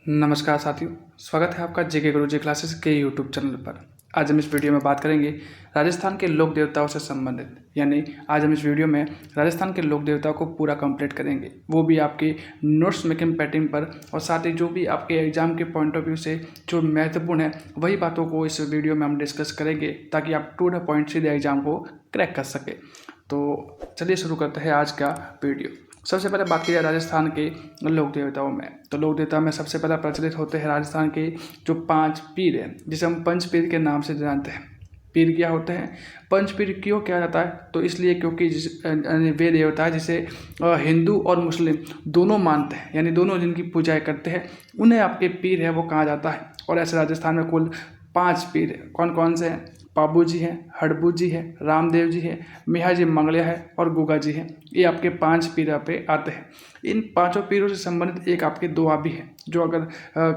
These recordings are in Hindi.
नमस्कार साथियों, स्वागत है आपका जेके गुरुजी क्लासेस के यूट्यूब चैनल पर। आज हम इस वीडियो में बात करेंगे राजस्थान के लोक देवताओं से संबंधित, यानी आज हम इस वीडियो में राजस्थान के लोक देवताओं को पूरा कंप्लीट करेंगे, वो भी आपके नोट्स मेकिंग पैटर्न पर, और साथ ही जो भी आपके एग्जाम के पॉइंट ऑफ व्यू से जो महत्वपूर्ण है वही बातों को इस वीडियो में हम डिस्कस करेंगे ताकि आप टू द पॉइंट सीधे एग्जाम को क्रैक कर सके। तो चलिए शुरू करते हैं आज का वीडियो। सबसे पहले बात की जाए राजस्थान के लोक देवताओं में, तो लोक देवता में सबसे पहले प्रचलित होते हैं राजस्थान के जो 5 पीर हैं, जिसे हम पंच पीर के नाम से जानते हैं। पीर क्या होते हैं, पंच पीर क्यों किया जाता है, तो इसलिए क्योंकि वे देवता है जिसे हिंदू और मुस्लिम दोनों मानते हैं, यानी दोनों जिनकी पूजाएं करते हैं उन्हें आपके पीर है वो कहा जाता है। और ऐसे राजस्थान में कुल 5 पीर हैं। कौन कौन से हैं? पाबू जी हैं, हड़बू जी हैं, रामदेव जी हैं, मिहा जी मंगलिया है और गुगा जी हैं। ये आपके 5 पीर पे आते हैं। इन 5 पीरों से संबंधित एक आपके दोहा भी है, जो अगर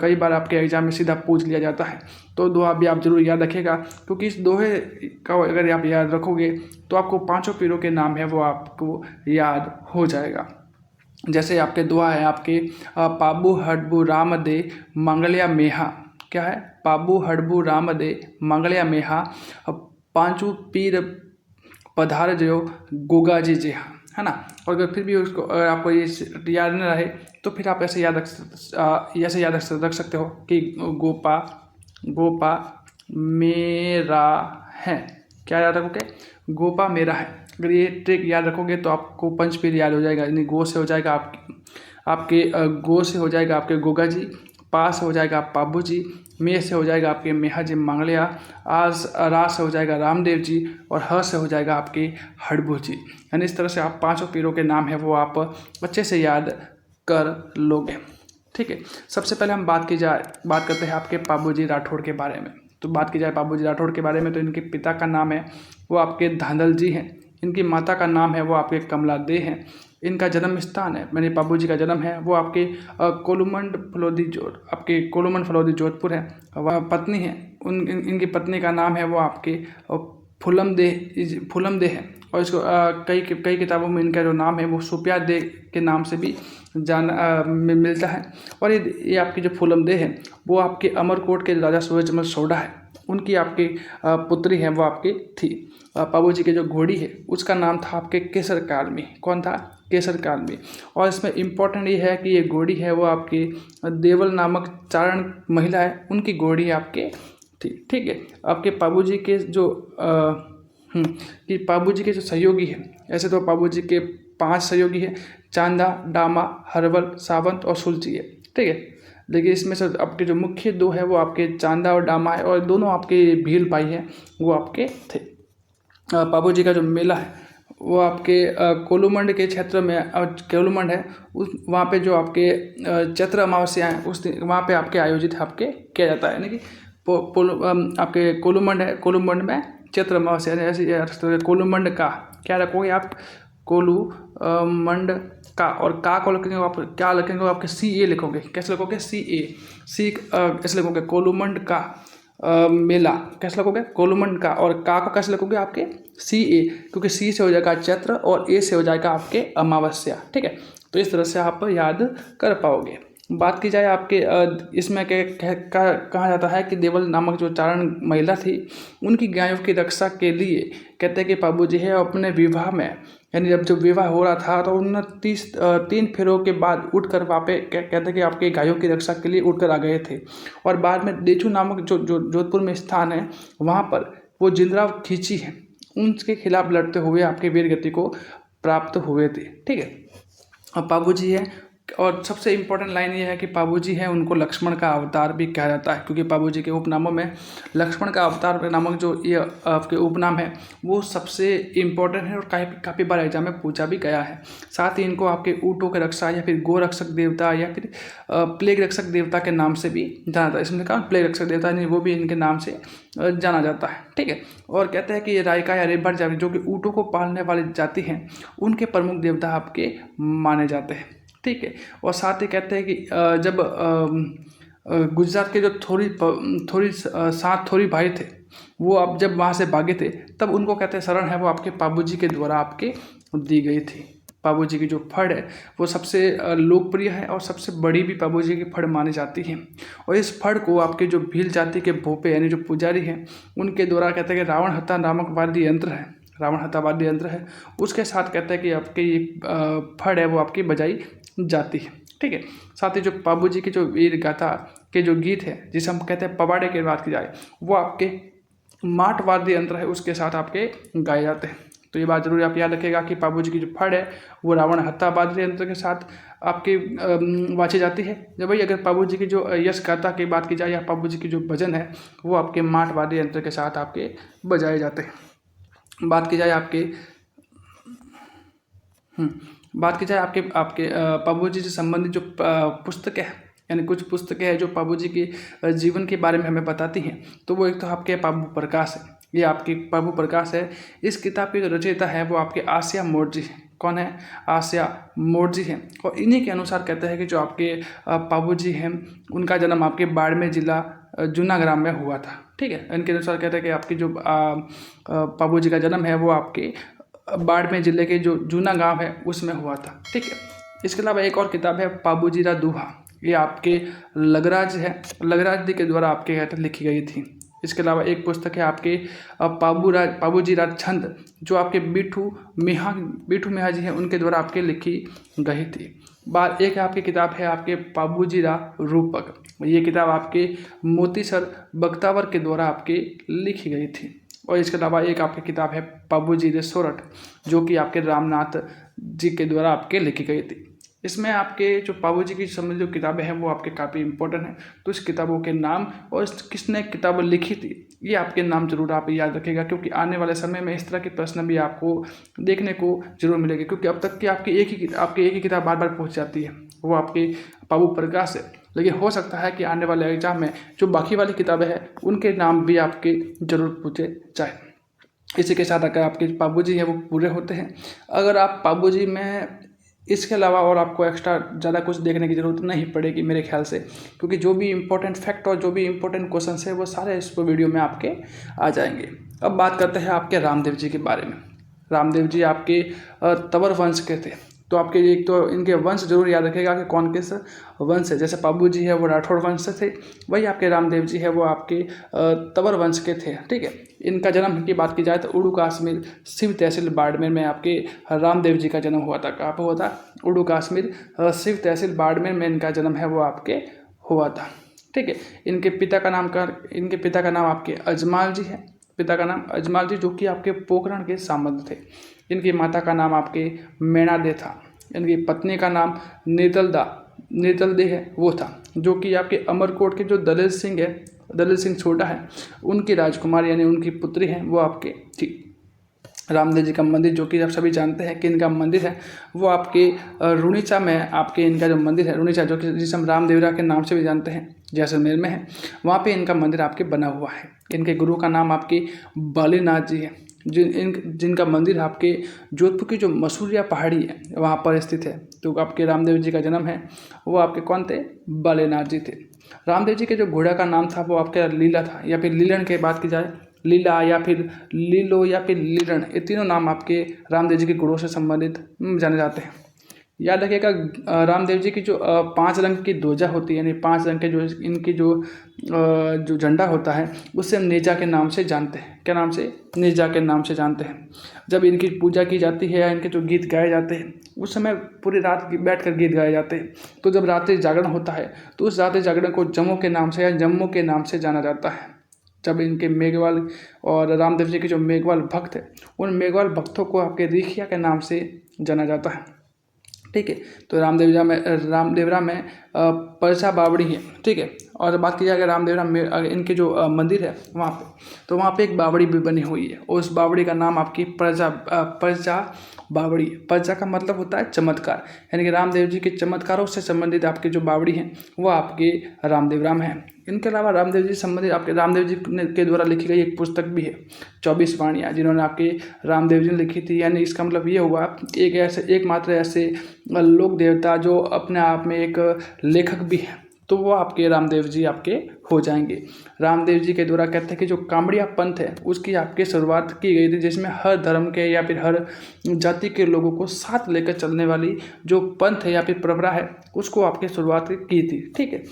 कई बार आपके एग्जाम में सीधा पूछ लिया जाता है, तो दोहा भी आप जरूर याद रखिएगा, क्योंकि इस दोहे का अगर आप याद रखोगे तो आपको 5 पीरों के नाम है वो आपको याद हो जाएगा। जैसे आपके दोहा है आपके पाबू हड़बू राम दे मंगलिया मेहा। क्या है? पाबू हड़बू राम दे मंगलिया मेहा, पांचू पीर पधार जो गोगा जी जेहा, है ना। और अगर फिर भी उसको अगर आपको ये याद न रहे तो फिर आप ऐसे याद रख सकते हो कि गोपा गोपा मेरा है। क्या याद रखोगे? गोपा मेरा है। अगर ये ट्रिक याद रखोगे तो आपको पंच पीर याद हो जाएगा। यानी गो से हो जाएगा आपके गो से हो जाएगा आपके गोगा जी, पा से हो जाएगा पाबू जी, मे से हो जाएगा आपके मेहा जी मंगलिया, रा से हो जाएगा रामदेव जी, और ह से हो जाएगा आपके हड़बू जी। यानी इस तरह से आप 5 पीरों के नाम है वो आप अच्छे से याद कर लोगे। ठीक है, सबसे पहले हम बात करते हैं आपके पाबू जी राठौड़ के बारे में। तो बात की जाए पाबू जी राठौड़ के बारे में, तो इनके पिता का नाम है वो आपके धांधल जी हैं। इनकी माता का नाम है वो आपके कमला दे हैं। इनका जन्म स्थान है, मेरे बाबू जी का जन्म है वो आपके कोलुमंड फलोदी जोधपुर है। वह पत्नी है इनकी पत्नी का नाम है वो आपके फुलम दे है। और इसको कई किताबों में इनका जो नाम है वो सुपिया दे के नाम से भी मिलता है। और ये आपकी जो फुलम दे है वो आपके अमरकोट के राजा सूरजमल सोढ़ा है, उनकी आपकी पुत्री है वो आपकी थी। पाबू जी की जो घोड़ी है उसका नाम था आपके केसर कालमी। कौन था? केसर कालमी। और इसमें इम्पोर्टेंट ये है कि ये घोड़ी है वो आपकी देवल नामक चारण महिला है, उनकी घोड़ी है आपके थी। ठीक है, आपके पाबू जी के जो सहयोगी है, ऐसे तो पाबू जी के 5 सहयोगी है, चांदा, डामा, हरवल, सावंत और सुलची है। ठीक है, देखिए इसमें से आपके जो मुख्य 2 है वो आपके चांदा और डामा है, और दोनों आपके भील भाई हैं वो आपके थे। पाबू जी का जो मेला है वो आपके कोलुमंड के क्षेत्र में, कोलुमंड है उस वहाँ पे जो आपके चैत्र अमावस्या है उस दिन वहाँ पे आपके आयोजित आपके किया जाता है। यानी कि आपके कोलुमंड है, कोलुमंड में चैत्र अमावस्या, ऐसे कोलुमंड का क्या रखोगे आप? कोलुमंड का, और का को लिखेंगे आप क्या लिखेंगे? आपके CA लिखोगे। कैसे लिखोगे? CA ऐसे लिखोगे कोलुमंड का मेला। कैसे लिखोगे? कोलुमंड का। और का को कैसे लिखोगे? आपके CA, क्योंकि C से हो जाएगा चैत्र और A से हो जाएगा आपके अमावस्या। ठीक है, तो इस तरह से आप याद कर पाओगे। बात की जाए आपके इसमें कहा जाता है कि देवल नामक जो चारण महिला थी उनकी गायों की रक्षा के लिए कहते हैं कि पाबू जी है अपने विवाह में, यानी जब विवाह हो रहा था तो उन 3 फेरों के बाद उठकर वापे कहते हैं कि आपके गायों की रक्षा के लिए उठकर आ गए थे। और बाद में देचू नामक जो जोधपुर में स्थान है वहाँ पर वो जिंदराव खींची है, उनके खिलाफ लड़ते हुए आपके वीर गति को प्राप्त हुए थे। ठीक है, अब पाबू जी है, और सबसे इम्पोर्टेंट लाइन ये है कि पाबू जी है उनको लक्ष्मण का अवतार भी कहा जाता है, क्योंकि पाबू जी के उपनामों में लक्ष्मण का अवतार नामक जो ये आपके उपनाम है वो सबसे इम्पोर्टेंट है, और काफ़ी बार एग्जाम में पूछा भी गया है। साथ ही इनको आपके ऊँटों के रक्षा या फिर गो रक्षक देवता या फिर प्लेग रक्षक देवता के नाम से भी जाना जाता है। इसमें कहा प्लेग रक्षक देवता नहीं, वो भी इनके नाम से जाना जाता है। ठीक है, और कहते हैं कि ये रायका या रेबर जाति जो कि ऊँटों को पालने वाली जाति हैं उनके प्रमुख देवता आपके माने जाते हैं। ठीक है, और साथ ही कहते हैं कि जब गुजरात के जो थोड़ी भाई थे वो अब जब वहाँ से भागे थे तब उनको कहते हैं शरण है वो आपके पाबू जी के द्वारा आपके दी गई थी। पाबू जी की जो फड़ है वो सबसे लोकप्रिय है और सबसे बड़ी भी पाबू जी की फड़ मानी जाती है। और इस फड़ को आपके जो भील जाति के भोपे यानी जो पुजारी हैं उनके द्वारा कहते हैं कि रावण हत्ता नामक वाद्य यंत्र है, रावण हत्ता वाद्य यंत्र है, उसके साथ कहते हैं कि आपके ये फड़ है वो आपकी बजाई जाती है। ठीक है, साथ ही जो पाबू जी की जो वीर गाथा के जो गीत है जिसे हम कहते हैं पवाड़े की बात की जाए, वो आपके माट वाद्य यंत्र है उसके साथ आपके गाए जाते हैं। तो ये बात जरूर आप याद रखिएगा कि पाबू जी की जो फड़ है वो रावण हत्ता वाद्य यंत्र के साथ आपकी वाची जाती है। जब भाई अगर पाबू जी की जो यश गाथा की बात की जाए या पाबू जी की जो भजन है वो आपके माट वाद्य यंत्र के साथ आपके बजाए जाते हैं। बात की जाए आपके आपके पाबू जी से संबंधित जो पुस्तकें हैं यानी कुछ पुस्तकें हैं जो पाबू जी के जीवन के बारे में हमें बताती हैं, तो वो एक तो आपके पाबू प्रकाश है, ये आपकी पाबू प्रकाश है। इस किताब की जो रचयिता है वो आपके आसिया मोर्जी है। कौन है? आसिया मोर्जी हैं। और इन्हीं के अनुसार कहते हैं कि जो आपके पाबू जी हैं उनका जन्म आपके बाड़मेर जिला जूनाग्राम में हुआ था। ठीक है, इनके अनुसार कहते हैं कि आपकी जो पाबू जी का जन्म है वो आपके बाड़मेर जिले के जो जूना गांव है उसमें हुआ था। ठीक है, इसके अलावा एक और किताब है पाबूजीरा दोहा, ये आपके लगराज है, लगराज जी के द्वारा आपके कहते लिखी गई थी। इसके अलावा एक पुस्तक है आपके पाबूजीरा छंद जो आपके बीठू मिहा जी हैं उनके द्वारा आपके लिखी गई थी। बात एक है आपकी किताब है आपके पाबूजीरा रूपक, ये किताब आपके मोतीसर बख्तावर के द्वारा आपके लिखी गई थी। और इसके अलावा एक आपकी किताब है पाबूजी रे सोरठ जो कि आपके रामनाथ जी के द्वारा आपके लिखी गई थी। इसमें आपके जो पाबू जी की संबंधित जो किताबें हैं वो आपके काफ़ी इंपॉर्टेंट हैं, तो इस किताबों के नाम और किसने किताब लिखी थी ये आपके नाम जरूर आप याद रखिएगा, क्योंकि आने वाले समय में इस तरह के प्रश्न भी आपको देखने को जरूर मिलेंगे। क्योंकि अब तक की आपकी एक ही किताब बार बार पूछ जाती है, वो आपके पाबू प्रकाश है, लेकिन हो सकता है कि आने वाले एग्जाम में जो बाकी वाली किताबें हैं उनके नाम भी आपके जरूर पूछे जाए। इसी के साथ अगर आपके पाबू जी हैं वो पूरे होते हैं। अगर आप पाबू जी में इसके अलावा और आपको एक्स्ट्रा ज़्यादा कुछ देखने की ज़रूरत नहीं पड़ेगी मेरे ख्याल से, क्योंकि जो भी इंपॉर्टेंट फैक्ट और जो भी इंपॉर्टेंट क्वेश्चन है वो सारे इस वीडियो में आपके आ जाएंगे। अब बात करते हैं आपके रामदेव जी के बारे में। रामदेव जी आपके तंवर वंश के थे, तो आपके एक तो इनके वंश जरूर याद रखिएगा कि कौन किस वंश है। जैसे पाबू जी है वो राठौड़ वंश से थे, वही आपके रामदेव जी है वो आपके तंवर वंश के थे। ठीक है, इनका जन्म की बात की जाए तो उड़ू कश्मीर शिव तहसील बाड़मेर में आपके रामदेव जी का जन्म हुआ था। कहाँ पर हुआ था? उड़ू कश्मीर शिव तहसील बाड़मेर में इनका जन्म है वो आपके हुआ था। ठीक है, इनके पिता का नाम आपके अजमाल जी है, पिता का नाम अजमाल जी जो कि आपके पोखरण के सामंत थे। इनकी माता का नाम आपके मैणादे था। इनकी पत्नी का नाम निर्तलदे है वो था, जो कि आपके अमरकोट के जो दलील सिंह छोटा है उनकी राजकुमारी यानी उनकी पुत्री है वो आपके थी। रामदेव जी का मंदिर जो कि आप सभी जानते हैं कि इनका मंदिर है वो आपके रुणीचा में आपके इनका जो मंदिर है रुणीचा जो कि जिसे हम रामदेवरा के नाम से भी जानते हैं जैसलमेर में है, वहाँ पे इनका मंदिर आपके बना हुआ है। इनके गुरु का नाम आपके बालीनाथ जी है, जिनका मंदिर आपके जोधपुर की जो मसूरिया पहाड़ी है वहाँ पर स्थित है। तो आपके रामदेव जी का जन्म है वो आपके कौन थे? बालीनाथ जी थे। रामदेव जी के जो घोड़ा का नाम था वो आपका लीला था, या फिर लीलन की बात की जाए लीला या फिर लीलो या फिर लीलन, ये तीनों नाम आपके रामदेव जी के गुणों से संबंधित जाने जाते हैं। याद रखिएगा रामदेव जी की जो 5 रंग की ध्वजा होती है यानी 5 रंग के जो इनकी जो झंडा होता है उससे हम नेजा के नाम से जानते हैं। क्या नाम से? नेजा के नाम से जानते हैं। जब इनकी पूजा की जाती है या इनके जो गीत गाए जाते हैं उस समय पूरी रात बैठकर गीत गाए जाते हैं। तो जब रात्रि जागरण होता है तो उस रात्रि जागरण को जम्मू के नाम से या जम्मू के नाम से जाना जाता है। जब इनके मेघवाल और रामदेव जी के जो मेघवाल भक्त है उन मेघवाल भक्तों को आपके रिखिया के नाम से जाना जाता है। ठीक है, तो रामदेवरा में परसा बावड़ी है। ठीक है, और बात की जाए अगर रामदेवरा में इनके जो मंदिर है वहाँ पे, तो वहाँ पे एक बावड़ी भी बनी हुई है और उस बावड़ी का नाम आपकी परजा बावड़ी। परजा का मतलब होता है चमत्कार, यानी कि रामदेव जी के चमत्कारों से संबंधित आपके जो बावड़ी हैं वो आपके रामदेवरा में है। इनके अलावा रामदेव जी संबंधित आपके रामदेव जी के द्वारा लिखी गई एक पुस्तक भी है 24 वाणियाँ, जिन्होंने आपके रामदेव जी ने लिखी थी। यानी इसका मतलब ये हुआ एकमात्र ऐसे लोक देवता जो अपने आप में एक लेखक भी है, तो वो आपके रामदेव जी आपके हो जाएंगे। रामदेव जी के द्वारा कहते हैं कि जो कामड़िया पंथ है उसकी आपकी शुरुआत की गई थी, जिसमें हर धर्म के या फिर हर जाति के लोगों को साथ लेकर चलने वाली जो पंथ है या फिर परंपरा है उसको आपके शुरुआत की थी। ठीक है,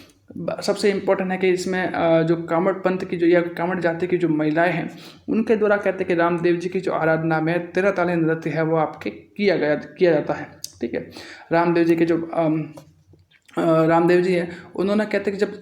सबसे इम्पोर्टेंट है कि इसमें जो कांवड़ पंथ की जो या कांवड़ जाति की जो महिलाएं हैं उनके द्वारा कहते हैं कि रामदेव जी की जो आराधना में 13 ताली नृत्य है वो आपके किया जाता है। ठीक है, रामदेव जी के जो रामदेव जी है उन्होंने कहते हैं कि जब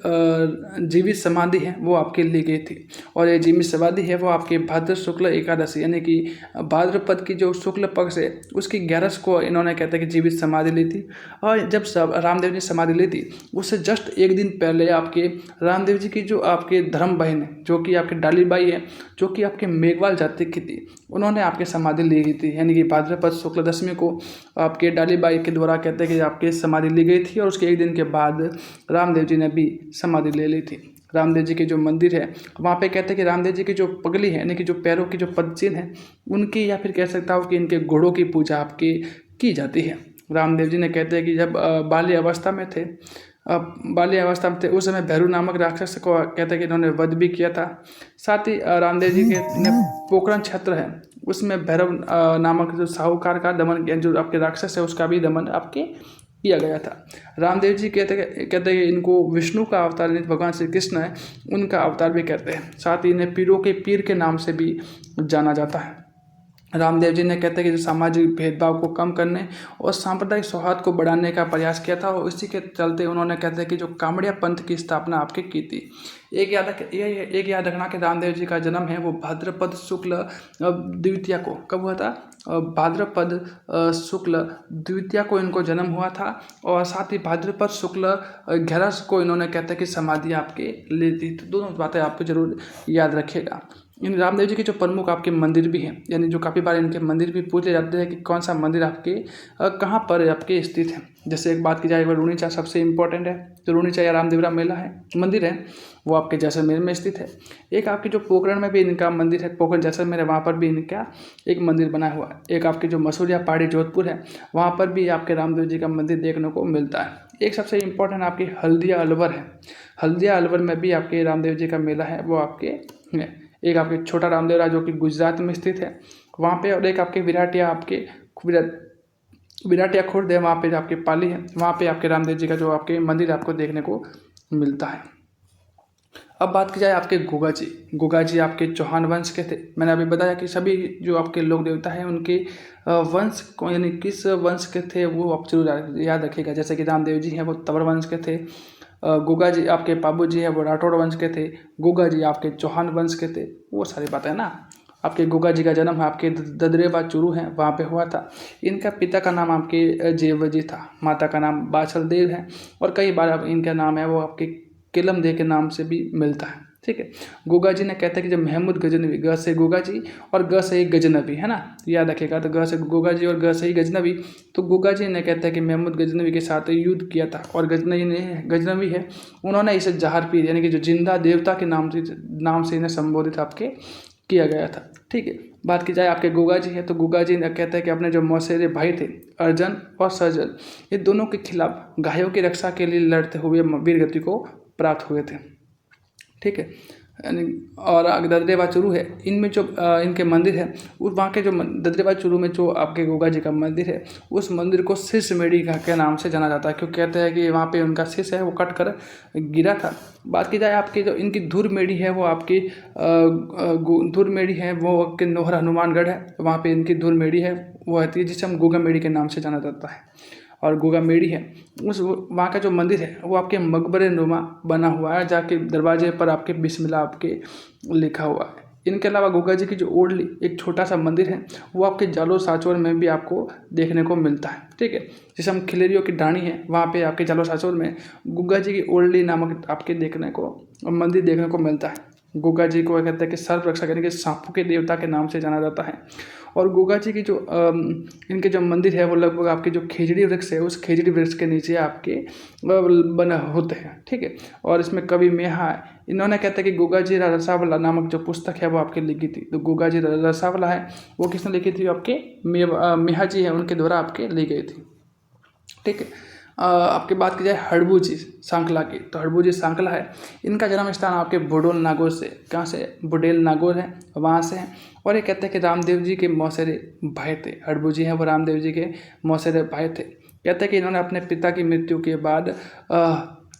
जीवित समाधि है वो आपके ली गई थी, और ये जीवित समाधि है वो आपके भाद्र शुक्ल एकादशी यानी कि भाद्रपद की जो शुक्ल पक्ष है उसकी 11 को इन्होंने कहते हैं कि जीवित समाधि ली थी। और जब रामदेव जी समाधि ली थी उससे जस्ट एक दिन पहले आपके रामदेव जी की जो आपके धर्म बहन है जो कि आपके डालीबाई है जो कि आपके मेघवाल जाति की थी, उन्होंने आपके समाधि ली गई थी, यानी कि भाद्रपद शुक्ल दशमी को आपके डालीबाई के द्वारा कहते हैं कि आपके समाधि ली गई थी, और उसके एक दिन के बाद रामदेव जी ने भी समाधि ले ली थी। रामदेव जी के जो मंदिर है वहाँ पे कहते हैं कि रामदेव जी की जो पगली है यानी कि जो पैरों की जो पदचिन्ह है उनकी या फिर कह सकता हूँ कि इनके घोड़ों की पूजा आपकी की जाती है। रामदेव जी ने कहते हैं कि जब बाल्य अवस्था में थे उस समय भैरू नामक राक्षस को कहते हैं कि इन्होंने वध भी किया था। साथ ही रामदेव जी के पोखरण क्षेत्र है उसमें भैरव नामक जो साहूकार का दमन, जो आपके राक्षस है उसका भी दमन आपके किया गया था। रामदेव जी कहते हैं कि इनको विष्णु का अवतार भगवान श्री कृष्ण है उनका अवतार भी कहते हैं। साथ ही इन्हें पीरों के पीर के नाम से भी जाना जाता है। रामदेव जी ने कहते हैं कि जो सामाजिक भेदभाव को कम करने और सांप्रदायिक सौहार्द को बढ़ाने का प्रयास किया था, और इसी के चलते उन्होंने कहते हैं कि जो कामड़िया पंथ की स्थापना आपके की थी। एक याद रखना कि रामदेव जी का जन्म है वो भाद्रपद शुक्ल द्वितीया को कब हुआ था? भाद्रपद शुक्ल द्वितीया को इनको जन्म हुआ था, और साथ ही भाद्रपद शुक्ल 11 को इन्होंने कहते हैं कि समाधि आपके ली थी। तो दोनों बातें आपको जरूर याद रखिएगा। इन रामदेव जी के जो प्रमुख आपके मंदिर भी हैं, यानी जो काफ़ी बार इनके मंदिर भी पूछे जाते हैं कि कौन सा मंदिर आपके कहाँ पर आपके स्थित है। जैसे एक बात की जाए रूणीचा सबसे इम्पोर्टेंट है, तो रूणीचा या रामदेवरा मेला है मंदिर है वो आपके जैसलमेर में स्थित है। एक आपके जो पोखरण में भी इनका मंदिर है, पोखरण जैसलमेर है, वहाँ पर भी इनका एक मंदिर बना हुआ है। एक आपके जो मसूरिया पहाड़ी जोधपुर है वहाँ पर भी आपके रामदेव जी का मंदिर देखने को मिलता है। एक सबसे इम्पोर्टेंट आपकी हल्दिया अलवर है, हल्दिया अलवर में भी आपके रामदेव जी का मेला है वो आपके है। एक आपके छोटा रामदेवरा जो कि गुजरात में स्थित है वहाँ पे, और एक आपके विराटिया खुर्द है वहाँ पे आपके पाली है, वहाँ पे आपके रामदेव जी का जो आपके मंदिर आपको देखने को मिलता है। अब बात की जाए आपके गोगा जी आपके चौहान वंश के थे। मैंने अभी बताया कि सभी जो आपके लोक देवता हैं उनके वंश को यानी किस वंश के थे वो आप जरूर याद रखिएगा। जैसे कि रामदेव जी हैं वो तंवर वंश के थे, गोगा जी आपके बाबू जी हैं वो राठौड़ वंश के थे, गोगा जी आपके चौहान वंश के थे, वो सारी बातें ना। आपके गोगा जी का जन्म है आपके ददरेवा चूरू है वहाँ पे हुआ था। इनका पिता का नाम आपके जेवजी था, माता का नाम बाछल देव है, और कई बार अब इनका नाम है वो आपके किलम दे के नाम से भी मिलता है। ठीक है, गोगा जी ने कहते हैं कि जब महमूद गजनवी, ग से गोगा जी और ग से ही गजनवी है ना, याद रखेगा। तो ग से गोगा जी और ग से ही गजनवी, तो गोगा जी ने कहता है कि महमूद गजनवी के साथ युद्ध किया था, और गजनवी है उन्होंने इसे जहर पीर यानी कि जो जिंदा देवता के नाम से इन्हें संबोधित आपके किया गया था। ठीक है, बात की जाए आपके गोगा जी है, तो गोगा जी ने कहते हैं कि अपने जो मौसेरे भाई थे अर्जन और सर्जन, ये दोनों के खिलाफ गायों की रक्षा के लिए लड़ते हुए वीर गति को प्राप्त हुए थे। ठीक है, और ददरेवा चूरू है, इनमें जो इनके मंदिर है उस वहाँ के जो ददरेवा चूरू में जो आपके गोगा जी का मंदिर है उस मंदिर को शीर्ष मेढ़ी के नाम से जाना जाता है, क्योंकि कहते हैं कि वहाँ पे उनका शीर्ष है वो कट कर गिरा था। बात की जाए आपकी जो इनकी धुर मेढ़ी है वो आपकी धुर मेढ़ी है वो आपके नोहर हनुमानगढ़ है, वहाँ पे इनकी धुर मेढ़ी है वो रहती है जिसे हम गोगा मेढ़ी के नाम से जाना जाता है। और गोगा मेढ़ी है उस वहाँ का जो मंदिर है वो आपके मकबरे नुमा बना हुआ है, जाके दरवाजे पर आपके बिस्मिल्लाह आपके लिखा हुआ है। इनके अलावा गोगा जी की जो ओडली एक छोटा सा मंदिर है वो आपके जालोर साचौर में भी आपको देखने को मिलता है। ठीक है, जिसे हम खिलेरियों की डाणी है वहाँ पे आपके जालोर साचौर में गोगा जी की ओडली नामक आपके देखने को मंदिर देखने को मिलता है। गोगा जी को कहते हैं कि सर्प रक्षक यानी कि सांपों के देवता के नाम से जाना जाता है। और गोगा जी की जो इनके जो मंदिर है वो लगभग आपके जो खेजड़ी वृक्ष है उस खेजड़ी वृक्ष के नीचे आपके बने होते हैं। ठीक है, और इसमें कवि मेहा इन्होंने कहते हैं कि गोगा जी रसावला नामक जो पुस्तक है वो आपके लिखी थी। तो गोगा जी रसावला है वो किसने लिखी थी? आपके मेहा जी है उनके द्वारा आपके ली गई थी। ठीक है, आपकी बात की जाए हड़बूजी सांकला की, तो हड़बूजी सांकला है, इनका जन्म स्थान आपके बुडेल नागौर से, कहाँ से, बुडेल नागौर है, वहाँ से है। और ये कहते हैं कि रामदेव जी के मौसेरे भाई थे, हड़बूजी हैं वो रामदेव जी के मौसेरे भाई थे। कहते हैं कि इन्होंने अपने पिता की मृत्यु के बाद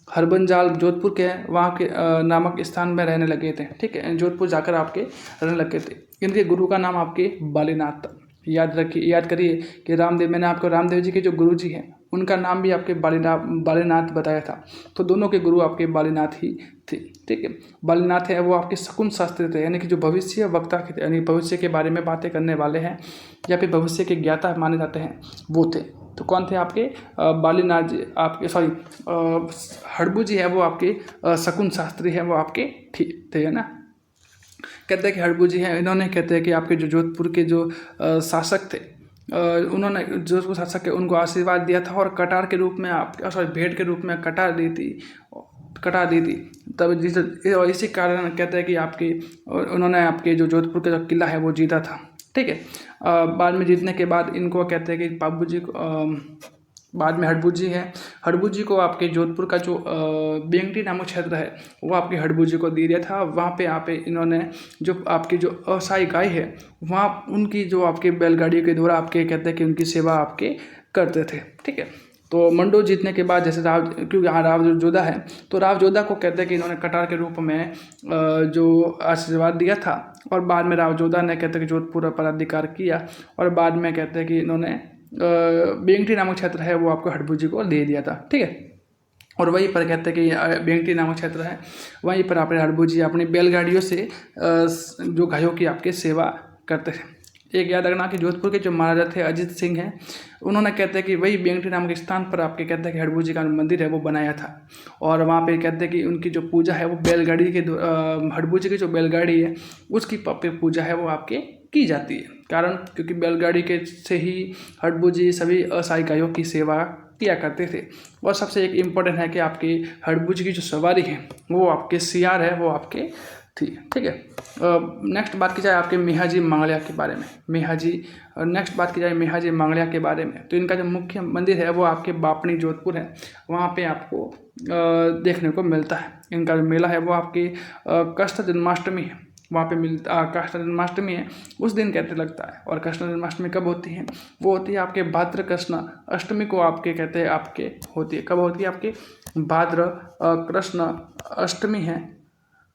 हरबंजाल जोधपुर के वहाँ के नामक स्थान में रहने लगे थे, ठीक है, जोधपुर जाकर आपके रहने लगे थे। इनके गुरु का नाम आपके बालीनाथ था। याद रखिए, याद करिए कि रामदेव, मैंने आपको रामदेव जी के जो गुरु जी हैं उनका नाम भी आपके बालीनाथ बताया था, तो दोनों के गुरु आपके बालीनाथ ही थे, ठीक है। बालीनाथ है वो आपके शकुन शास्त्री थे, यानी कि जो भविष्य वक्ता के थे, यानी भविष्य के बारे में बातें करने वाले हैं या फिर भविष्य के ज्ञाता माने जाते हैं, वो थे। तो कौन थे आपके बालीनाथ जी, आपके सॉरी हड़बू जी है वो आपके शकुन शास्त्री है वो आपके थे, है ना। कहते हैं कि हड़बू जी हैं, इन्होंने कहते हैं कि आपके जो जोधपुर के जो शासक थे, उन्होंने जोधपुर शासक के उनको आशीर्वाद दिया था और कटार के रूप में भेंट के रूप में कटा दी थी तब इसी कारण कहते हैं कि आपकी उन्होंने आपके जो जोधपुर का जो किला है वो जीता था, ठीक है। बाद में जीतने के बाद इनको कहते हैं कि बाबू जी को बाद में हड़बू जी हैं, हड़बू जी को आपके जोधपुर का जो बेंगटी नामक क्षेत्र है वो आपके हड़बू जी को दे दिया था। वहाँ पे इन्होंने जो आपकी जो असाई गाय है वहाँ उनकी जो आपके बैलगाड़ी के द्वारा आपके कहते हैं कि उनकी सेवा आपके करते थे, ठीक है। तो मंडो जीतने के बाद जैसे क्योंकि यहाँ राव जोधा है, तो राव जोधा को कहते हैं कि इन्होंने कटार के रूप में जो आशीर्वाद दिया था, और बाद में राव जोधा ने कहते हैं कि जोधपुर पर अधिकार किया, और बाद में कहते हैं कि इन्होंने बेंगटी नामक क्षेत्र है वो आपको हड़बू जी को दे दिया था, ठीक है। और वहीं पर कहते हैं कि बेंगटी नामक क्षेत्र है, वहीं पर आपने हड़बू जी अपनी बैलगाड़ियों से जो गायों की आपके सेवा करते थे। एक याद रखना कि जोधपुर के जो महाराजा थे अजीत सिंह हैं, उन्होंने कहते हैं कि वही बेंगटी नामक स्थान पर आपके कहते हैं कि हड़बू जी का मंदिर है वो बनाया था, और वहाँ पे कहते हैं कि उनकी जो पूजा है वो बैलगाड़ी के हड़बू जी की जो बैलगाड़ी है उसकी पूजा है वो आपके की जाती है। कारण क्योंकि बैलगाड़ी के से ही हड़बू जी सभी असाई गायों की सेवा किया करते थे। और सबसे एक इम्पोर्टेंट है कि आपकी हड़बू जी की जो सवारी है वो आपके सियार है वो आपके थी, ठीक है। नेक्स्ट बात की जाए आपके मेहाजी मांगलिया के बारे में, नेक्स्ट बात की जाए मेहाजी मांगलिया के बारे में, तो इनका जो मुख्य मंदिर है वो आपके बापनी जोधपुर है, वहाँ पे आपको देखने को मिलता है। इनका जो मेला है वो आपकी कृष्ण जन्माष्टमी है, वहाँ पे कृष्ण जन्माष्टमी है उस दिन कहते लगता है। और कृष्ण जन्माष्टमी कब होती है, वो होती है आपके भाद्र कृष्ण अष्टमी को आपके कहते हैं आपके होती है। कब होती है आपके भाद्र कृष्ण अष्टमी है,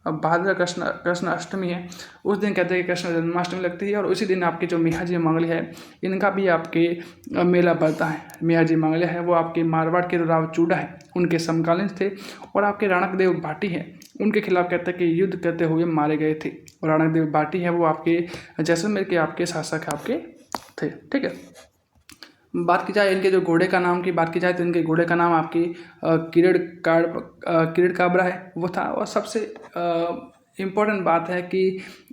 भाद्र कृष्ण अष्टमी है, उस दिन कहते हैं कि कृष्ण जन्माष्टमी लगती है। और उसी दिन आपके जो मेहाजी मांगलिया है इनका भी आपके मेला बढ़ता है। मेहाजी मांगलिया है वो आपके मारवाड़ के राव चूड़ा है उनके समकालीन थे, और आपके राणकदेव भाटी हैं उनके खिलाफ कहते हैं कि युद्ध करते हुए मारे गए थे। और राणकदेव भाटी है वो आपके जैसलमेर के आपके शासक आपके थे, ठीक है। बात की जाए इनके जो घोड़े का नाम की बात की जाए तो इनके घोड़े का नाम आपकी किरीट काबरा है वो था। और सबसे इम्पोर्टेंट बात है कि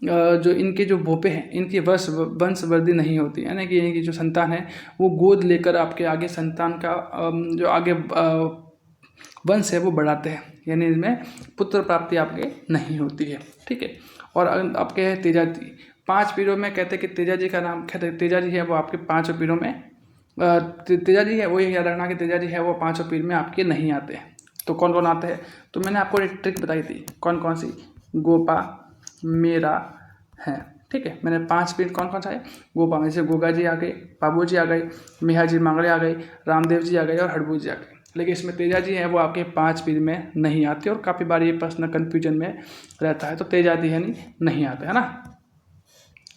जो इनके जो भोपे हैं इनकी वंशवृद्धि नहीं होती, यानी कि इनकी जो संतान है वो गोद लेकर आपके आगे संतान का जो आगे वंश है वो बढ़ाते हैं, यानी इनमें पुत्र प्राप्ति आपके नहीं होती है, ठीक है। और आपके है तेजा जी, 5 पीरों में कहते हैं कि तेजा जी का नाम कहते हैं तेजा जी है वो आपके 5 पीरों में तेजा जी है वो ये याद रखना कि तेजा जी है वो 5 पीर में आपके नहीं आते हैं। तो कौन कौन आते हैं, तो मैंने आपको एक ट्रिक बताई थी, कौन कौन सी, गोपा मेरा है, ठीक है। मैंने 5 पीर कौन कौन सा है, गोपा में से गोगा जी आ गए, बाबू जी आ गए, मेहाजी मांगले आ गए, रामदेव जी आ गए और हड़बू जी आ गए। लेकिन इसमें तेजा जी है वो आपके 5 पीर में नहीं आते, और काफ़ी बार ये प्रश्न कन्फ्यूजन में रहता है। तो तेजा जी है नहीं आते, है ना।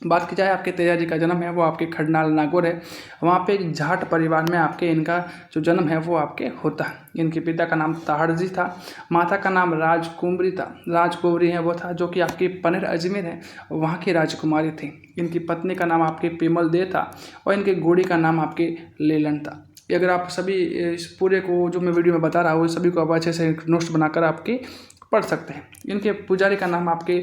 बात की जाए आपके तेजा जी का जन्म है वो आपके खडनाल नागौर है, वहाँ पे एक जाट परिवार में आपके इनका जो जन्म है वो आपके होता है। इनके पिता का नाम ताहड़ जी था, माता का नाम राजकुमारी था, राजकुमारी है वो था जो कि आपकी पनेर अजमेर है वहाँ की राजकुमारी थी। इनकी पत्नी का नाम आपके पेमल दे था, और इनके घोड़ी का नाम आपके लेलन था। अगर आप सभी इस पूरे को जो मैं वीडियो में बता रहा हूँ सभी को आप अच्छे से नोट्स बनाकर आपके पढ़ सकते हैं। इनके पुजारी का नाम आपके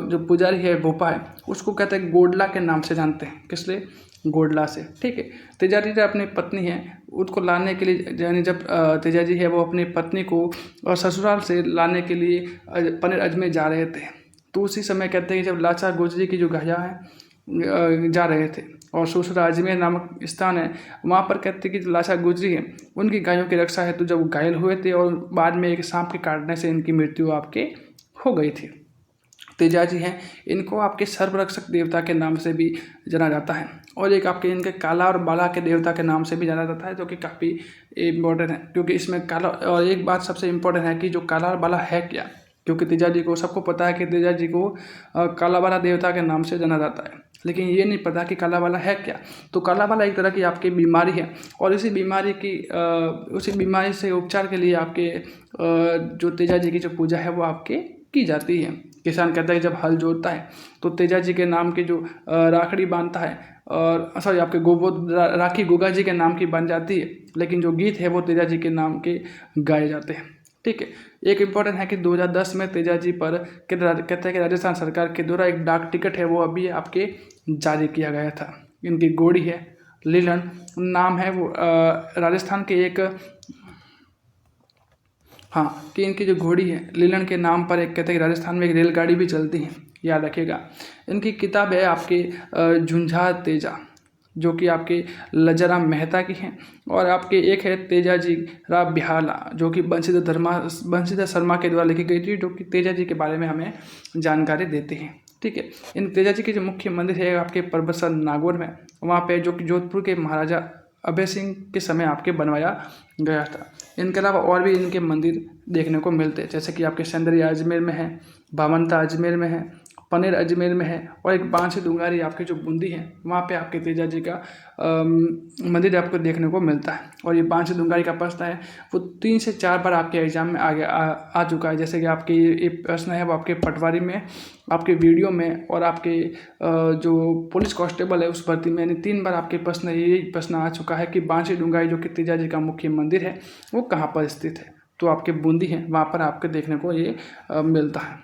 जो पुजारी है भोपा है उसको कहते हैं गोडला के नाम से जानते हैं, किसलिए, गोडला से, ठीक है। तेजा जी अपनी पत्नी है उसको लाने के लिए, यानी जब तेजा जी है वो अपनी पत्नी को ससुराल से लाने के लिए पनेर अजमेर जा रहे थे, तो उसी समय कहते हैं कि जब लाचार गोजरी की जो गाया है जा रहे थे, और सुसरा अजमेर नामक स्थान है, वहाँ पर कहते हैं कि जो लाशा गुजरी है उनकी गायों की रक्षा हेतु जब घायल हुए थे और बाद में एक सांप के काटने से इनकी मृत्यु आपके हो गई थी। तेजाजी हैं, इनको आपके सर्वरक्षक देवता के नाम से भी जाना जाता है और एक आपके इनके काला और बाला के देवता के नाम से भी जाना जाता है, जो कि काफ़ी इम्पोर्टेंट है क्योंकि इसमें काला। और एक बात सबसे इम्पोर्टेंट है कि जो काला और बाला है क्या, क्योंकि तेजाजी को सबको पता है कि तेजाजी को काला बाला देवता के नाम से जाना जाता है, लेकिन ये नहीं पता कि काला बाला है क्या। तो काला बाला एक तरह की आपकी बीमारी है और उसी बीमारी से उपचार के लिए आपके जो तेजाजी की जो पूजा है वो आपके की जाती है। किसान कहता है कि जब हल जोतता है तो तेजाजी के नाम की जो राखड़ी बांधता है और सॉरी आपके राखी गोगा जी के नाम की बन जाती है, लेकिन जो गीत है वो तेजाजी के नाम के गाए जाते हैं। ठीक है, एक इम्पॉर्टेंट है कि 2010 में तेजाजी पर कहते हैं कि राजस्थान सरकार के द्वारा एक डाक टिकट है वो अभी आपके जारी किया गया था। इनकी घोड़ी है लीलन नाम है वो राजस्थान के एक कि इनकी जो घोड़ी है लीलन के नाम पर एक कहते हैं कि राजस्थान में एक रेलगाड़ी भी चलती है, याद रखिएगा। इनकी किताब है आपके झुंझा तेजा, जो कि आपके लजाराम मेहता की हैं, और आपके एक है तेजाजी राव बिहाला, जो कि बंशीधर शर्मा के द्वारा लिखी गई थी, जो कि तेजाजी के बारे में हमें जानकारी देती है। ठीक है, इन तेजाजी के जो मुख्य मंदिर है आपके परबतसर नागौर में, वहाँ पे जो कि जोधपुर के महाराजा अभय सिंह के समय आपके बनवाया गया था। इनके अलावा और भी इनके मंदिर देखने को मिलते हैं, जैसे कि आपके संदरिया अजमेर में है, भावंता अजमेर में है, पनेर अजमेर में है, और एक बांसी दुंगारी आपके जो बूंदी है वहाँ पे आपके तेजाजी का मंदिर आपको देखने को मिलता है। और ये बांसी दुंगारी का प्रश्न है वो 3 से 4 बार आपके एग्जाम में आ चुका है। जैसे कि आपके ये प्रश्न है वो आपके पटवारी में, आपके वीडियो में, और आपके जो पुलिस कांस्टेबल है उस भर्ती में, यानी 3 बार आपके प्रश्न यही प्रश्न आ चुका है कि बांसी दुंगारी जो कि तेजाजी का मुख्य मंदिर है वो कहाँ पर स्थित है। तो आपके बूंदी है वहाँ पर आपके देखने को ये मिलता है।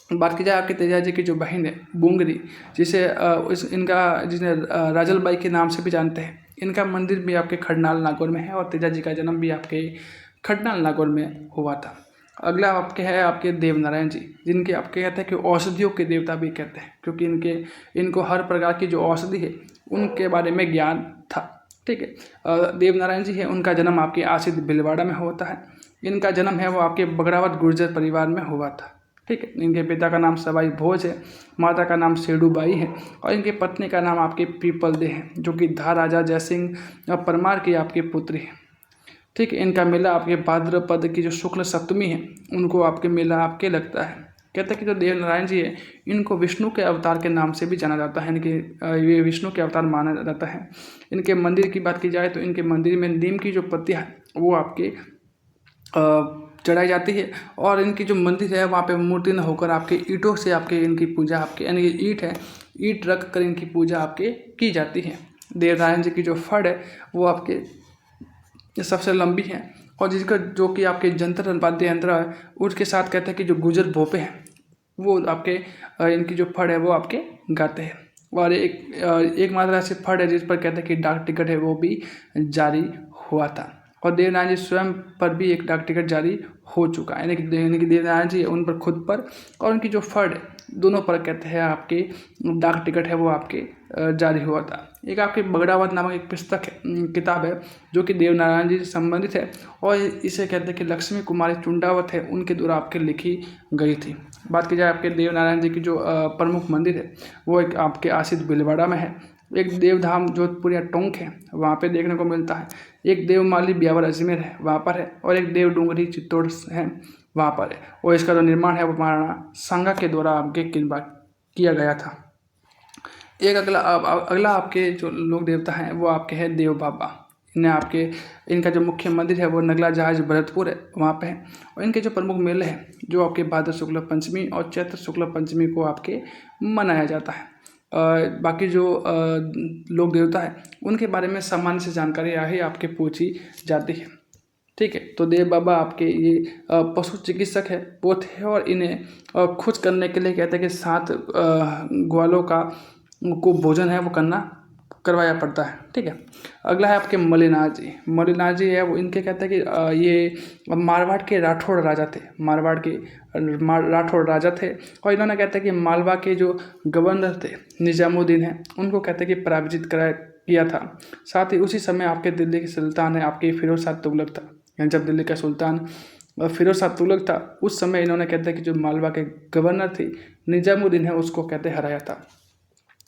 बात की जाए आपके तेजाजी की जो बहन है बुंगरी, जिसे जिन्हें राजलबाई के नाम से भी जानते हैं, इनका मंदिर भी आपके खडनाल नागौर में है और तेजाजी का जन्म भी आपके खडनाल नागौर में हुआ था। अगला आपके है आपके देवनारायण जी, जिनके आपके कहते हैं कि औषधियों के देवता भी कहते हैं, क्योंकि इनको हर प्रकार की जो औषधि है उनके बारे में ज्ञान था। ठीक है, देवनारायण जी है, उनका जन्म आपके आसिद भिलवाड़ा में होता है। इनका जन्म है वो आपके बगड़ावत गुर्जर परिवार में हुआ था। ठीक है, इनके पिता का नाम सवाई भोज है, माता का नाम सेडूबाई है, और इनकी पत्नी का नाम आपके पीपल दे है, जो कि धा राजा जयसिंह परमार की आपकी पुत्री है। ठीक है, इनका मेला आपके भाद्रपद की जो शुक्ल सप्तमी है उनको आपके मेला आपके लगता है। कहते हैं कि जो देवनारायण जी है इनको विष्णु के अवतार के नाम से भी जाना जाता है, इनके ये विष्णु के अवतार माना जाता है। इनके मंदिर की बात की जाए तो इनके मंदिर में नीम की जो पत्तियाँ है वो आपके चढ़ाई जाती है, और इनकी जो मंदिर है वहाँ पे मूर्ति न होकर आपके ईंटों से आपके इनकी पूजा आपके यानी ईंट है, ईंट रख कर इनकी पूजा आपके की जाती है। देवनारायण जी की जो फड़ है वो आपके सबसे लंबी है, और जिसका जो कि आपके जंतर वाद्य यंत्र है उसके साथ कहते हैं कि जो गुजर भोपे हैं वो आपके इनकी जो फड़ है वो आपके गाते हैं। और एक मात्र ऐसे फड़ है जिस पर कहते हैं कि डाक टिकट है वो भी जारी हुआ था, और देवनारायण जी स्वयं पर भी एक डाक टिकट जारी हो चुका है, यानी कि देवनारायण जी उन पर खुद पर और उनकी जो फंड दोनों पर कहते हैं आपके डाक टिकट है वो आपके जारी हुआ था। एक आपके बगड़ावत नामक एक पुस्तक है, किताब है, जो कि देवनारायण जी से संबंधित है, और इसे कहते हैं कि लक्ष्मी कुमारी चुंडावत है उनके द्वारा आपके लिखी गई थी। बात की जाए आपके देवनारायण जी की जो प्रमुख मंदिर है वो एक आपके आसिद भिलवाड़ा में है, एक देवधाम जोधपुर या टोंक है वहाँ पे देखने को मिलता है, एक देवमाली ब्यावर अजमेर है वहाँ पर है, और एक देव डूंगरी चित्तौड़ है वहाँ पर है, और इसका जो निर्माण है वो महाराणा सांगा के द्वारा आपके किया गया था। एक अगला आपके जो लोक देवता हैं वो आपके हैं देव बाबा। इनका जो मुख्य मंदिर है वो नगला जहाज भरतपुर है वहाँ पे है, और इनके जो प्रमुख मेले हैं जो आपके भाद्र शुक्ल पंचमी और चैत्र शुक्ल पंचमी को आपके मनाया जाता है। बाकी जो लोक देवता है उनके बारे में सामान्य से जानकारी ही आपके पूछी जाती है। ठीक है, तो देव बाबा आपके ये पशु चिकित्सक है वो थे, और इन्हें खुश करने के लिए कहते हैं कि 7 ग्वालों को भोजन है वो करना करवाया पड़ता है। ठीक है, अगला है आपके मलिनाथ जी। मलिनाथ जी है वो इनके कहते हैं कि ये मारवाड़ के राठौड़ राजा थे, मारवाड़ के राठौड़ राजा थे। और इन्होंने कहते हैं कि मालवा के जो गवर्नर थे निजामुद्दीन है उनको कहते हैं कि पराजित किया था। साथ ही उसी समय आपके दिल्ली के सुल्तान है आपके फिरोज शाह तुगलक था, यानी जब दिल्ली का सुल्तान फिरोज शाह तुगलक था उस समय इन्होंने कहते हैं कि जो मालवा के गवर्नर थे निजामुद्दीन है उसको कहते हराया था।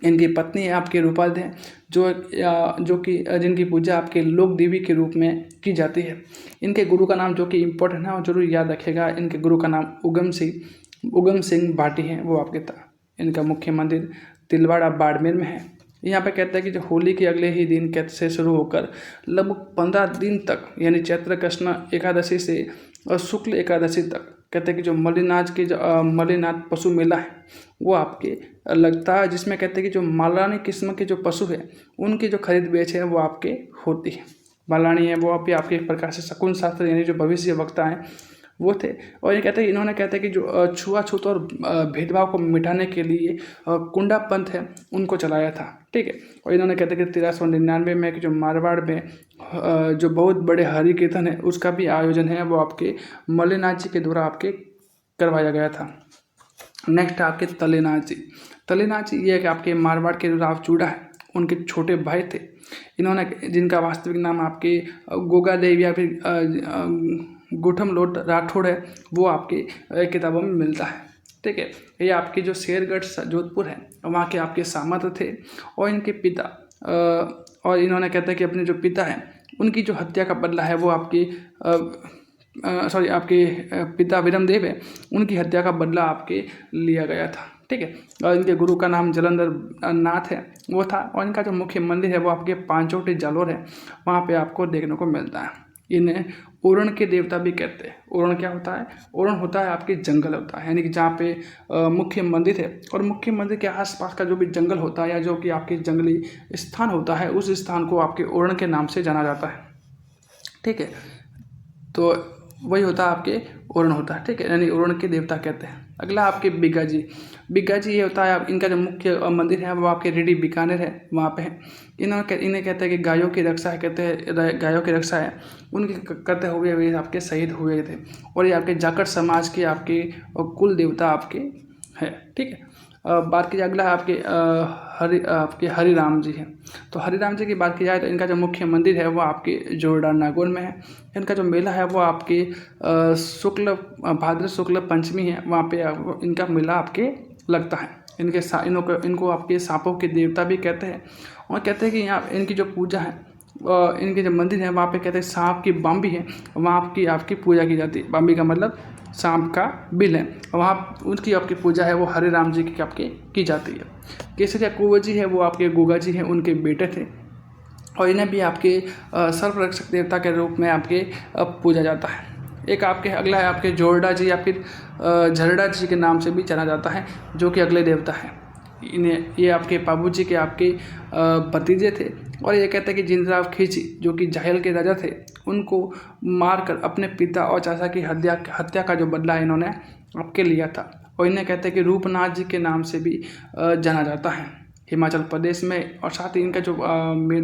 इनकी पत्नी है आपके रूपाल हैं जो कि जिनकी पूजा आपके लोक देवी के रूप में की जाती है। इनके गुरु का नाम जो कि इम्पोर्टेंट है और जरूर याद रखेगा, इनके गुरु का नाम उगम सिंह भाटी हैं वो आपके था। इनका मुख्य मंदिर तिलवाड़ा बाड़मेर में है। यहाँ पे कहते हैं कि जो होली के अगले ही दिन कहते से शुरू होकर लगभग 15 दिन तक यानी चैत्र कृष्ण एकादशी से और शुक्ल एकादशी तक कहते हैं कि जो मलिनाथ पशु मेला है वो आपके लगता है, जिसमें कहते हैं कि जो मालानी किस्म के जो पशु है उनकी जो खरीद बेच है वो आपके होती है। मालानी है वो आपके एक प्रकार से शकुन शास्त्र यानी जो भविष्य वक्ता हैं वो थे। और ये कहते हैं इन्होंने कहते हैं कि जो छुआछूत और भेदभाव को मिटाने के लिए कुंडा पंथ है उनको चलाया था। ठीक है, और इन्होंने कहते हैं कि 1399 में कि जो मारवाड़ में जो बहुत बड़े हरि कीर्तन है उसका भी आयोजन है वो आपके मलिनाथ जी के द्वारा आपके करवाया गया था। नेक्स्ट आपके तलेनाथ जी। तलेनाथ जी ये कि आपके मारवाड़ के राव चूड़ा है उनके छोटे भाई थे। इन्होंने जिनका वास्तविक नाम आपके गोगा देव या फिर गुठम लोट राठौड़ है वो आपके किताबों में मिलता है। ठीक है, ये आपके जो शेरगढ़ जोधपुर है वहाँ के आपके सामंत थे। और इनके पिता और इन्होंने कहते हैं कि अपने जो पिता हैं उनकी जो हत्या का बदला है वो आपके आपके पिता विरमदेव है उनकी हत्या का बदला आपके लिया गया था। ठीक है, और इनके गुरु का नाम जलंधर नाथ है वो था। और इनका जो मुख्य मंदिर है वो आपके पांचोटी जालोर है वहाँ पे आपको देखने को मिलता है। इन्हें ओरण के देवता भी कहते हैं। ओरण क्या होता है? ओरण होता है आपके जंगल होता है, यानी कि जहाँ पे मुख्य मंदिर है और मुख्य मंदिर के आसपास का जो भी जंगल होता है या जो कि आपके जंगली स्थान होता है उस स्थान को आपके ओरण के नाम से जाना जाता है। ठीक है, तो वही होता है आपके ओरण होता है। ठीक है, यानी ओरण के देवता कहते हैं। अगला आपके बिग्गा जी। बिग्गा जी ये होता है इनका जो मुख्य मंदिर है वो आपके रेडी बीकानेर है वहाँ पे है। इन्हें कहते हैं कि गायों की रक्षा है, कहते हैं गायों की रक्षा है उनके करते हुए वे आपके शहीद हुए थे। और ये आपके जाखड़ समाज के आपके कुल देवता आपके है। ठीक है, बात की जाए अगला है आपके हरिराम जी हैं। तो हरिराम जी की बात की जाए तो इनका जो मुख्य मंदिर है वो आपके जोरडार नागौर में है। इनका जो मेला है वो आपके भाद्र शुक्ल पंचमी है वहाँ पे इनका मेला आपके लगता है। इनको आपके सांपों के देवता भी कहते हैं। और कहते हैं कि यहाँ इनकी जो पूजा है इनके जो मंदिर है वहाँ पे कहते हैं सांप की बाम्बी है वहाँ की आपकी पूजा की जाती है। बाम्बी का मतलब सांप का बिल है, वहाँ उनकी आपकी पूजा है वो हरे राम जी की आपके की जाती है। केसरिया कुंवर जी है वो आपके गोगा जी हैं उनके बेटे थे। और इन्हें भी आपके सर्वरक्षक देवता के रूप में आपके पूजा जाता है। एक आपके अगला है आपके जोरडा जी या फिर झरडा जी के नाम से भी जाना जाता है जो कि अगले देवता है। ये आपके बाबू जी के आपके भतीजे थे। और ये कहते हैं कि जिंदराव खींची जो कि जाहिल के राजा थे उनको मारकर अपने पिता और चाचा की हत्या का जो बदला इन्होंने आपके लिया था। और इन्हें कहते हैं कि रूपनाथ जी के नाम से भी जाना जाता है हिमाचल प्रदेश में। और साथ ही इनका जो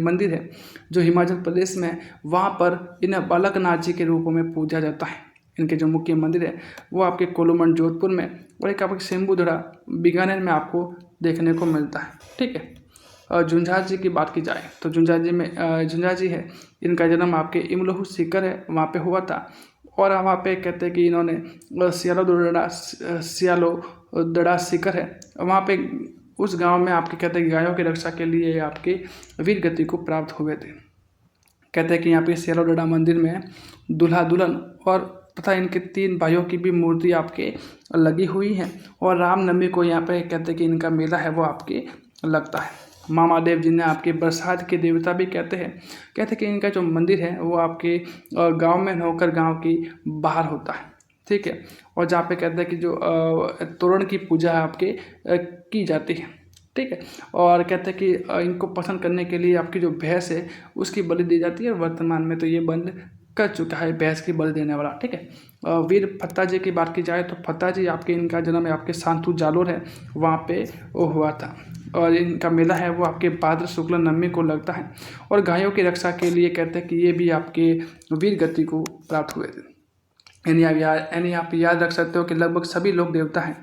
मंदिर है जो हिमाचल प्रदेश में वहाँ पर इन्हें बालकनाथ जी के रूप में पूजा जाता है। इनके जो मुख्य मंदिर है वो आपके कोलूमंड जोधपुर में और एक आपके शंभुधरा बीकानेर में आपको देखने को मिलता है। ठीक है, झुंझार जी की बात की जाए तो झुंझार जी है इनका जन्म आपके इमलोहू सीकर है वहाँ पे हुआ था। और वहाँ पे कहते हैं कि इन्होंने सियालो दड़ा सीकर है वहाँ पे उस गांव में आपके कहते हैं कि गायों की रक्षा के लिए आपके वीर गति को प्राप्त हुए थे। कहते हैं कि यहाँ पे सियालो दड़ा मंदिर में दूल्हा दुल्हन और तथा इनके 3 भाइयों की भी मूर्ति आपके लगी हुई है। और रामनवमी को यहाँ पे कहते हैं कि इनका मेला है वो आपके लगता है। मामा देव जिन्हें आपके बरसात के देवता भी कहते हैं कि इनका जो मंदिर है वो आपके गांव में होकर गांव की बाहर होता है। ठीक है, और जहाँ पे कहते हैं कि जो तोरण की पूजा आपके की जाती है। ठीक है, और कहते हैं कि इनको पसंद करने के लिए आपकी जो भैंस है उसकी बलि दी जाती है। और वर्तमान में तो ये बंद कर चुका है भैंस की बलि देने वाला। ठीक है, वीर फत्ता जी की बात की जाए तो फत्ता जी आपके इनका जन्म है आपके सांतू जालोर है वहाँ पे वो हुआ था। और इनका मेला है वो आपके भाद्र शुक्ल नवमी को लगता है। और गायों की रक्षा के लिए कहते हैं कि ये भी आपके वीर गति को प्राप्त हुए थे। यानी आप याद रख सकते हो कि लगभग सभी लोक देवता हैं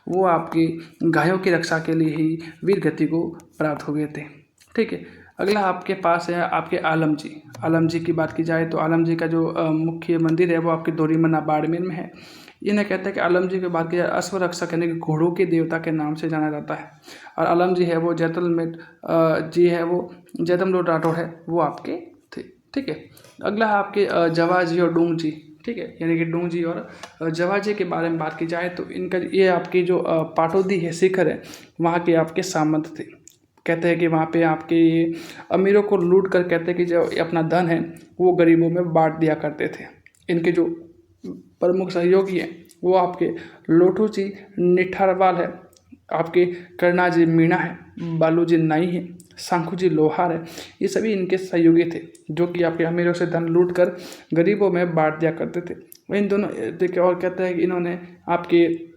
वो आपकी गायों की रक्षा के लिए ही वीर गति को प्राप्त हुए थे। ठीक है, अगला आपके पास है आपके आलम जी। आलम जी की बात की जाए तो आलम जी का जो मुख्य मंदिर है वो आपके दोरीमन्ना बाड़मेर में है। इन्हें कहते हैं कि आलम जी की बात की जाए अश्व रक्षक यानी कि घोड़ों के देवता के नाम से जाना जाता है। और आलम जी है वो जैतलमेट जी है वो जैतमलोट राठौड़ है वो आपके थे। ठीक है, अगला है आपके जवा जी और डूंग जी। ठीक है, यानी कि डूंग जी और जवा जी के बारे में बात की जाए तो इनका ये आपकी जो पाटौदी है शिखर है वहाँ के आपके सामंत थे। कहते हैं कि वहाँ पे आपके ये अमीरों को लूट कर कहते हैं कि जो अपना धन है वो गरीबों में बांट दिया करते थे। इनके जो प्रमुख सहयोगी हैं वो आपके लोठू जी निठारवाल है, आपके करना जी मीणा है, बालू जी नाई है, शंखू जी लोहार है। ये सभी इनके सहयोगी थे जो कि आपके अमीरों से धन लूट कर गरीबों में बांट दिया करते थे। इन दोनों देखिए और कहते हैं कि इन्होंने आपके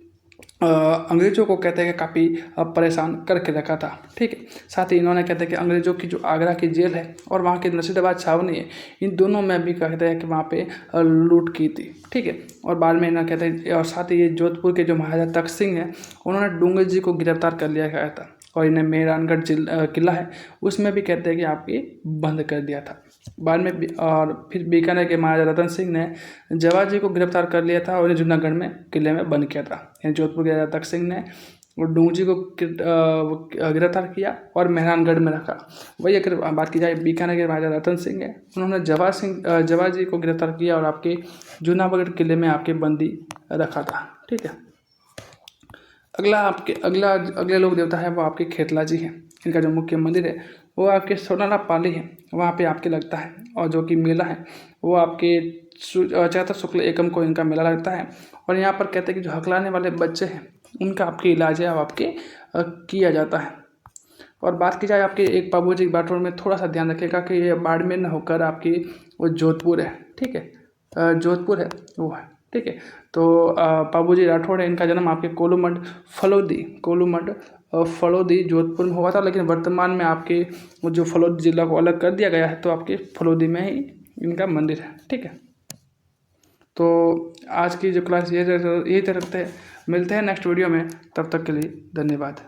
अंग्रेज़ों को कहते हैं कि काफ़ी परेशान करके रखा था। ठीक है, साथ ही इन्होंने कहते हैं कि अंग्रेज़ों की जो आगरा की जेल है और वहाँ की नशीदाबाद छावनी है इन दोनों में भी कहते हैं कि वहाँ पे लूट की थी। ठीक है, और बाद में इन्होंने कहते हैं और साथ ही ये जोधपुर के जो महाराजा तख्त सिंह हैं उन्होंने डूंगर जी को गिरफ्तार कर लिया गया था और इन्हें मेहरानगढ़ किला है उसमें भी कहते हैं कि आपकी बंद कर दिया था। बाद में और फिर बीकानेर के महाराजा रतन सिंह ने जवा जी को गिरफ्तार कर लिया था और उन्हें जूनागढ़ में किले में बंद किया था। यानी जोधपुर के राजा तख्त सिंह ने डूंग जी को गिरफ्तार किया और मेहरानगढ़ में रखा। वही अगर बात की जाए बीकानेर के महाराजा रतन सिंह है उन्होंने जवा जी को गिरफ्तार किया और आपके जूनागढ़ किले में आपके बंदी रखा था। ठीक है, अगले लोक देवता है वो आपके खेतला जी हैं। इनका जो मुख्य मंदिर है वो आपके सोनाला पाली है वहाँ पे आपके लगता है। और जो कि मेला है वो आपके चैत्र शुक्ल एकम को इनका मेला लगता है। और यहाँ पर कहते हैं कि जो हकलाने वाले बच्चे हैं उनका आपके इलाज है आपके किया जाता है। और बात की जाए आपके एक पाबूजी बाटोर में थोड़ा सा ध्यान रखिएगा कि ये बाड़मेर न होकर आपकी वो जोधपुर है। ठीक है, जोधपुर है वो है। ठीक है, तो पाबूजी राठौड़ है इनका जन्म आपके कोलूमठ फलोदी जोधपुर में हुआ था, लेकिन वर्तमान में आपके वो जो फलोदी जिला को अलग कर दिया गया है तो आपके फलोदी में ही इनका मंदिर है। ठीक है, तो आज की जो क्लास यही रखते हैं। मिलते हैं नेक्स्ट वीडियो में, तब तक के लिए धन्यवाद।